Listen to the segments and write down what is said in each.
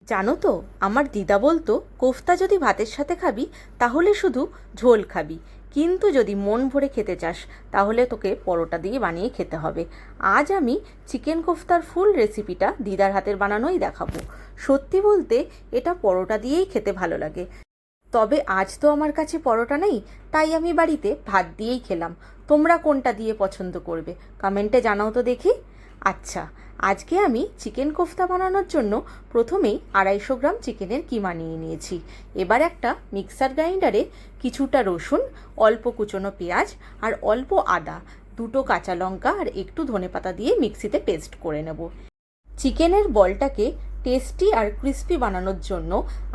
জানো তো, আমার দিদা বলতো কোফতা যদি ভাতের সাথে খাবি তাহলে শুধু ঝোল খাবি, কিন্তু যদি মন ভরে খেতে চাস তাহলে তোকে পরোটা দিয়ে বানিয়ে খেতে হবে। আজ আমি চিকেন কোফতার ফুল রেসিপিটা দিদার হাতের বানানোই দেখাবো। সত্যি বলতে এটা পরোটা দিয়েই খেতে ভালো লাগে, তবে আজ তো আমার কাছে পরোটা নেই, তাই আমি বাড়িতে ভাত দিয়েই খেলাম। তোমরা কোনটা দিয়ে পছন্দ করবে কমেন্টে জানাও তো দেখি। আচ্ছা, আজকে আমি চিকেন কোফতা বানানোর জন্য প্রথমেই 250 গ্রাম চিকেনের কিমা নিয়ে নিয়েছি। এবার একটা মিক্সার গ্রাইন্ডারে কিছুটা রসুন, অল্প কুচনো পেঁয়াজ আর অল্প আদা, দুটো কাঁচা লঙ্কা আর একটু ধনেপাতা দিয়ে মিক্সিতে পেস্ট করে নেব। চিকেনের বলটাকে টেস্টি আর ক্রিস্পি বানানোর জন্য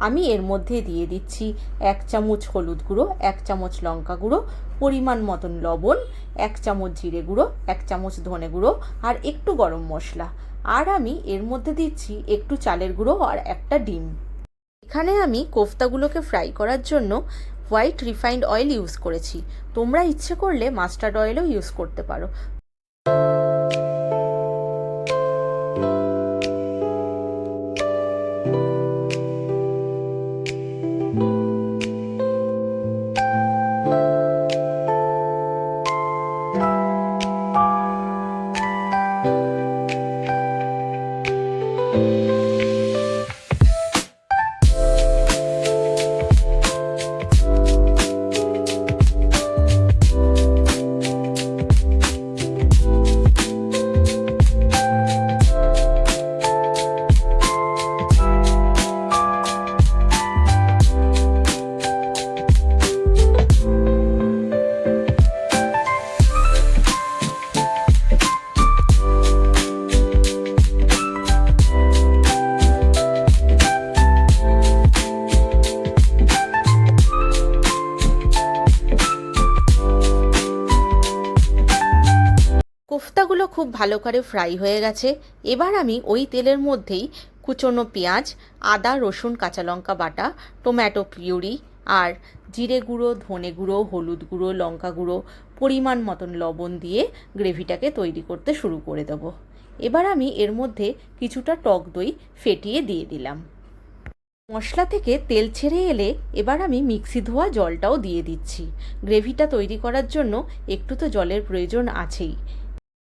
আমি এর মধ্যে দিয়ে দিচ্ছি 1 চামচ হলুদ গুঁড়ো, 1 চামচ লঙ্কা গুঁড়ো, পরিমাণ মতন লবণ, 1 চামচ জিরে গুঁড়ো, 1 চামচ ধনে গুঁড়ো আর একটু গরম মশলা। আর আমি এর মধ্যে দিচ্ছি একটু চালের গুঁড়ো আর একটা ডিম। এখানে আমি কোফতাগুলোকে ফ্রাই করার জন্য হোয়াইট রিফাইন্ড অয়েল ইউজ করেছি। তোমরা ইচ্ছে করলে মাস্টার্ড অয়েলও ইউজ করতে পারো। কোফতাগুলো খুব ভালো করে ফ্রাই হয়ে গেছে। এবার আমি ওই তেলের মধ্যেই কুচনো পেঁয়াজ, আদা রসুন কাঁচা লঙ্কা বাটা, টমেটো পিউরি আর জিরে গুঁড়ো, ধনে গুঁড়ো, হলুদ গুঁড়ো, লঙ্কা গুঁড়ো, পরিমাণ মতন লবণ দিয়ে গ্রেভিটাকে তৈরি করতে শুরু করে দেবো। এবার আমি এর মধ্যে কিছুটা টক দই ফেটিয়ে দিয়ে দিলাম। মশলা থেকে তেল ছেড়ে এলে এবার আমি মিক্সি ধোয়া জলটাও দিয়ে দিচ্ছি। গ্রেভিটা তৈরি করার জন্য একটু তো জলের প্রয়োজন আছেই।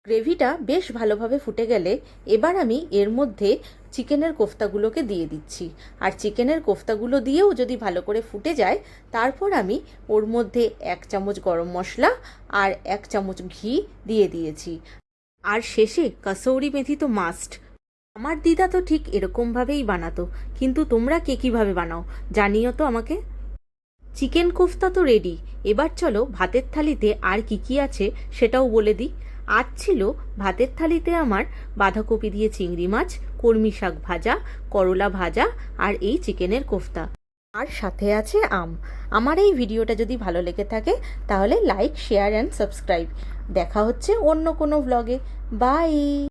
গ্রেভিটা বেশ ভালোভাবে ফুটে গেলে এবার আমি এর মধ্যে চিকেনের কোফতাগুলোকে দিয়ে দিচ্ছি। আর চিকেনের কোফতাগুলো দিয়েও যদি ভালো করে ফুটে যায়, তারপর আমি ওর মধ্যে 1 চামচ গরম মশলা আর 1 চামচ ঘি দিয়ে দিয়েছি। আর শেষে কাসৌরি মেথি তো মাস্ট। আমার দিদা তো ঠিক এরকমভাবেই বানাতো, কিন্তু তোমরা কে কীভাবে বানাও জানিও তো আমাকে। চিকেন কোফতা তো রেডি, এবার চলো ভাতের থালিতে আর কি কি আছে সেটাও বলে দিই। আজ ছিল ভাতের থালিতে আমার বাঁধাকপি দিয়ে চিংড়ি মাছ, কলমি শাক ভাজা, করলা ভাজা আর এই চিকেনের কোফতা। আর সাথে আছে আম। আমার এই ভিডিওটা যদি ভালো লেগে থাকে তাহলে লাইক, শেয়ার অ্যান্ড সাবস্ক্রাইব। দেখা হচ্ছে অন্য কোনো ভ্লগে। বাই।